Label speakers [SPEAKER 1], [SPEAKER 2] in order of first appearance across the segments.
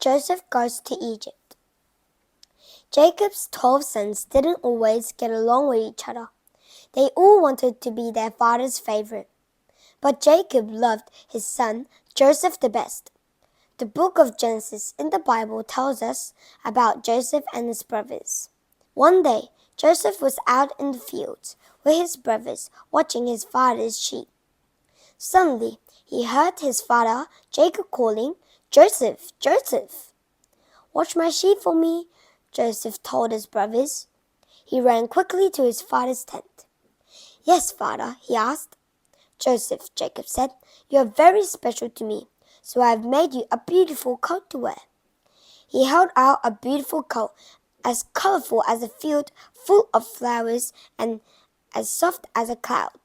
[SPEAKER 1] Joseph goes to Egypt. Jacob's 12 sons didn't always get along with each other. They all wanted to be their father's favorite. But Jacob loved his son Joseph the best. The book of Genesis in the Bible tells us about Joseph and his brothers. One day, Joseph was out in the fields with his brothers watching his father's sheep. Suddenly, he heard his father Jacob calling, "Joseph, Joseph!" "Watch my sheep for me," Joseph told his brothers. He ran quickly to his father's tent. "Yes, father," he asked. "Joseph," Jacob said, "you are very special to me, so I have made you a beautiful coat to wear." He held out a beautiful coat, as colorful as a field full of flowers and as soft as a cloud,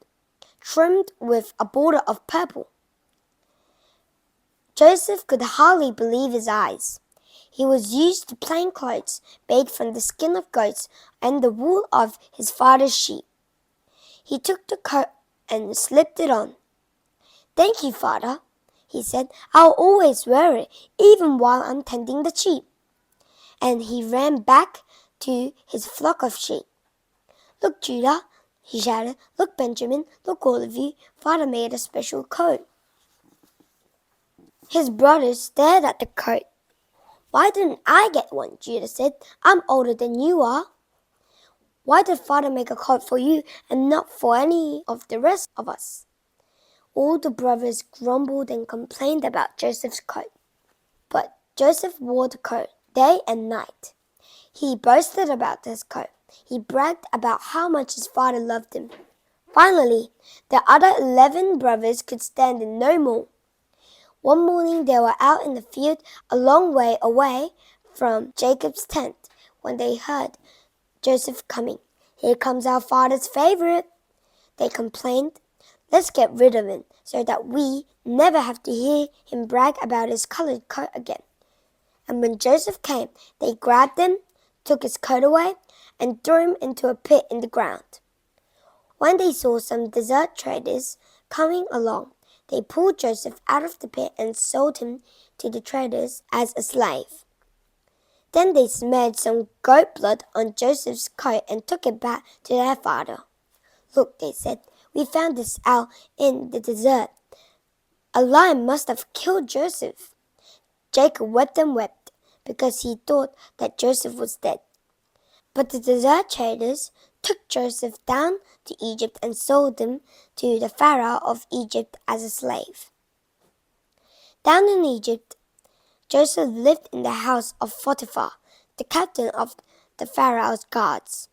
[SPEAKER 1] trimmed with a border of purple. Joseph could hardly believe his eyes. He was used to plain clothes made from the skin of goats and the wool of his father's sheep. He took the coat and slipped it on. "Thank you, father," he said. "I'll always wear it, even while I'm tending the sheep." And he ran back to his flock of sheep. "Look, Judah," he shouted. "Look, Benjamin. Look, all of you. Father made a special coat." His brothers stared at the coat. "Why didn't I get one?" Judah said. "I'm older than you are." "Why did father make a coat for you and not for any of the rest of us?" All the brothers grumbled and complained about Joseph's coat. But Joseph wore the coat day and night. He boasted about his coat. He bragged about how much his father loved him. Finally, the other 11 brothers could stand it no more. One morning they were out in the field a long way away from Jacob's tent when they heard Joseph coming. "Here comes our father's favorite," they complained. "Let's get rid of him so that we never have to hear him brag about his colored coat again." And when Joseph came, they grabbed him, took his coat away, and threw him into a pit in the ground. When they saw some desert traders coming along, they pulled Joseph out of the pit and sold him to the traders as a slave. Then they smeared some goat blood on Joseph's coat and took it back to their father. "Look," they said, "we found this out in the desert. A lion must have killed Joseph." Jacob wept and wept because he thought that Joseph was dead. But the desert traders took Joseph down to Egypt and sold him to the Pharaoh of Egypt as a slave. Down in Egypt, Joseph lived in the house of Potiphar, the captain of the Pharaoh's guards.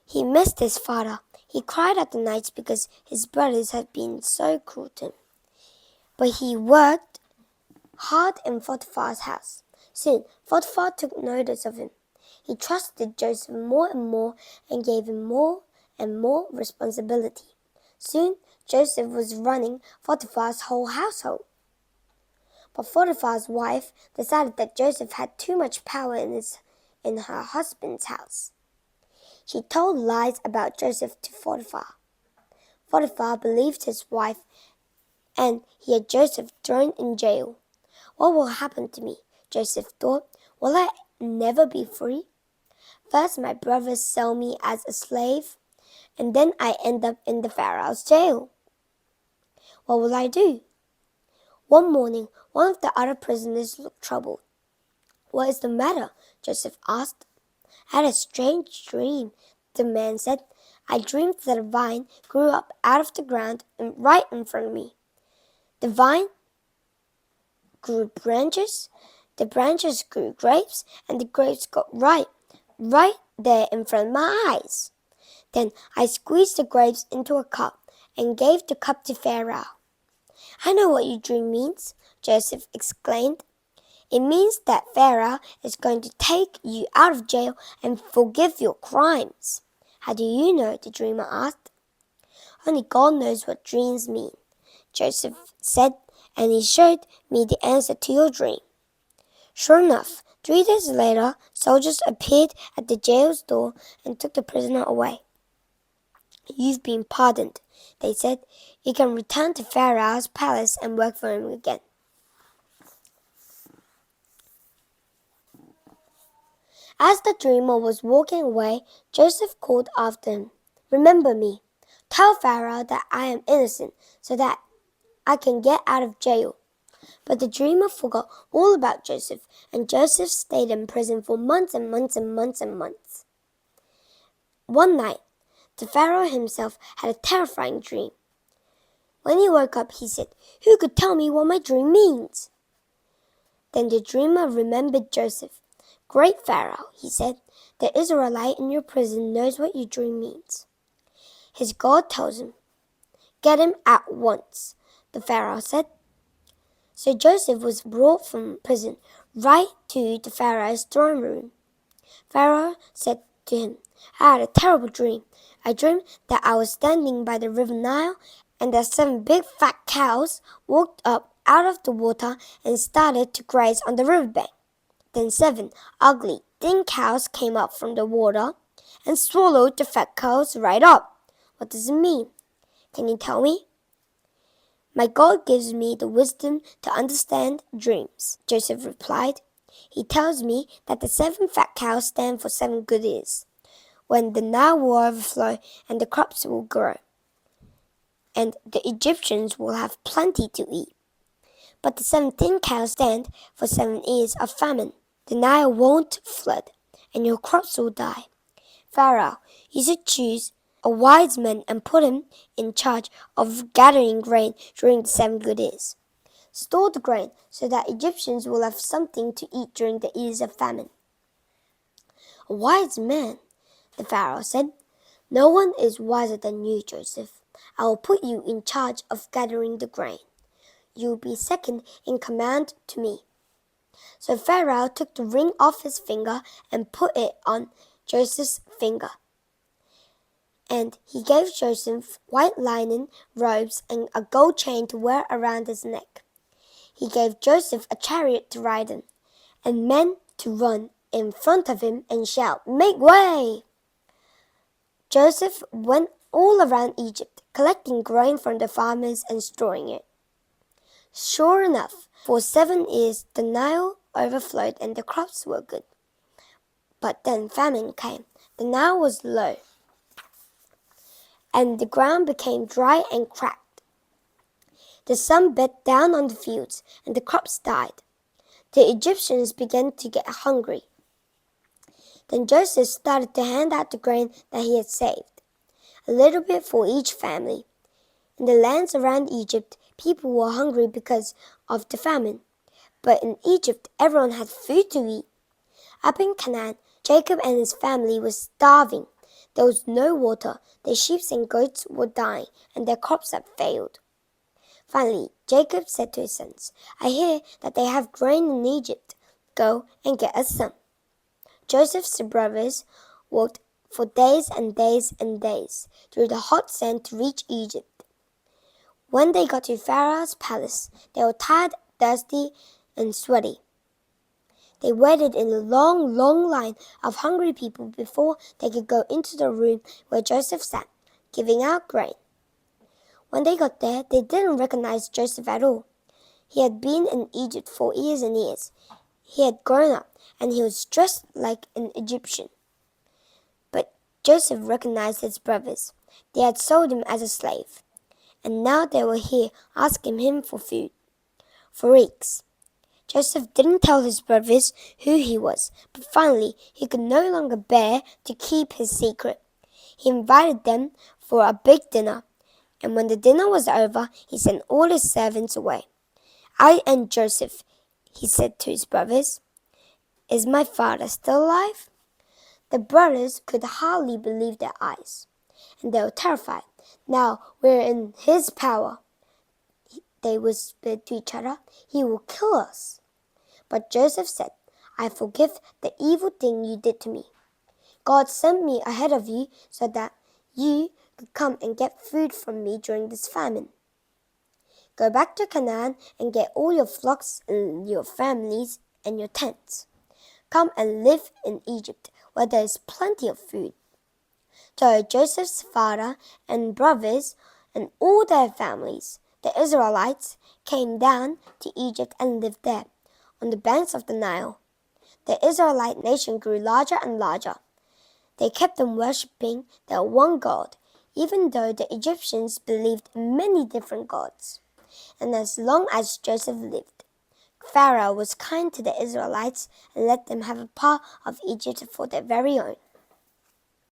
[SPEAKER 1] He missed his father. He cried at the nights because his brothers had been so cruel to him. But he worked hard in Potiphar's house. Soon, Potiphar took notice of him. He trusted Joseph more and more and gave him more and more responsibility. Soon, Joseph was running Potiphar's whole household. But Potiphar's wife decided that Joseph had too much power in her husband's house. She told lies about Joseph to Potiphar. Potiphar believed his wife, and he had Joseph thrown in jail. "What will happen to me?" Joseph thought. "Will I never be free? First my brothers sell me as a slave, and then I end up in the Pharaoh's jail. What will I do?" One morning, one of the other prisoners looked troubled. "What is the matter?" Joseph asked. "I had a strange dream," the man said. "I dreamed that a vine grew up out of the ground and right in front of me. The vine grew branches, the branches grew grapes, and the grapes got right there in front of my eyes. Then I squeezed the grapes into a cup and gave the cup to Pharaoh." "I know what your dream means," Joseph exclaimed. "It means that Pharaoh is going to take you out of jail and forgive your crimes." "How do you know?" the dreamer asked. "Only God knows what dreams mean," Joseph said, "and he showed me the answer to your dream." Sure enough, 3 days later, soldiers appeared at the jail's door and took the prisoner away. "You've been pardoned," they said. "You can return to Pharaoh's palace and work for him again." As the dreamer was walking away, Joseph called after him, "Remember me. Tell Pharaoh that I am innocent so that I can get out of jail." But the dreamer forgot all about Joseph, and Joseph stayed in prison for months and months and months and months. One night, the Pharaoh himself had a terrifying dream. When he woke up, he said, "Who could tell me what my dream means?" Then the dreamer remembered Joseph. "Great Pharaoh," he said, "the Israelite in your prison knows what your dream means." His God tells him, "Get him at once," the Pharaoh said. So Joseph was brought from prison right to the Pharaoh's throne room. Pharaoh said to him, "I had a terrible dream. I dreamed that I was standing by the river Nile and that 7 big fat cows walked up out of the water and started to graze on the riverbank. Then 7 ugly, thin cows came up from the water and swallowed the fat cows right up. What does it mean? Can you tell me?" "My God gives me the wisdom to understand dreams," Joseph replied. "He tells me that the 7 fat cows stand for 7 good years, when the Nile will overflow and the crops will grow, and the Egyptians will have plenty to eat. But the 7 thin cows stand for 7 years of famine. The Nile won't flood, and your crops will die. Pharaoh, you should choose a wise man and put him in charge of gathering grain during the 7 good years. Store the grain so that Egyptians will have something to eat during the years of famine." "A wise man," the Pharaoh said. "No one is wiser than you, Joseph. I will put you in charge of gathering the grain. You will be second in command to me." So Pharaoh took the ring off his finger and put it on Joseph's finger. And he gave Joseph white linen robes and a gold chain to wear around his neck. He gave Joseph a chariot to ride in, and men to run in front of him and shout, "Make way!" Joseph went all around Egypt, collecting grain from the farmers and storing it. Sure enough, for 7 years the Nile overflowed and the crops were good. But then famine came. The Nile was low, and the ground became dry and cracked. The sun beat down on the fields, and the crops died. The Egyptians began to get hungry. Then Joseph started to hand out the grain that he had saved, a little bit for each family. In the lands around Egypt, people were hungry because of the famine. But in Egypt, everyone had food to eat. Up in Canaan, Jacob and his family were starving. There was no water, their sheep and goats were dying, and their crops had failed. Finally, Jacob said to his sons, "I hear that they have grain in Egypt. Go and get us some." Joseph's brothers walked for days and days and days through the hot sand to reach Egypt. When they got to Pharaoh's palace, they were tired, thirsty, and sweaty. They waited in a long, long line of hungry people before they could go into the room where Joseph sat, giving out grain. When they got there, they didn't recognize Joseph at all. He had been in Egypt for years and years. He had grown up, and he was dressed like an Egyptian. But Joseph recognized his brothers. They had sold him as a slave, and now they were here asking him for food. For weeks, Joseph didn't tell his brothers who he was, but finally he could no longer bear to keep his secret. He invited them for a big dinner, and when the dinner was over, he sent all his servants away. "I and Joseph," he said to his brothers. "Is my father still alive?" The brothers could hardly believe their eyes, and they were terrified. "Now we're in his power," they whispered to each other. "He will kill us." But Joseph said, "I forgive the evil thing you did to me. God sent me ahead of you so that you could come and get food from me during this famine. Go back to Canaan and get all your flocks and your families and your tents. Come and live in Egypt, where there is plenty of food." So Joseph's father and brothers and all their families, the Israelites, came down to Egypt and lived there, on the banks of the Nile. The Israelite nation grew larger and larger. They kept on worshipping their one God, even though the Egyptians believed in many different gods. And as long as Joseph lived, Pharaoh was kind to the Israelites and let them have a part of Egypt for their very own.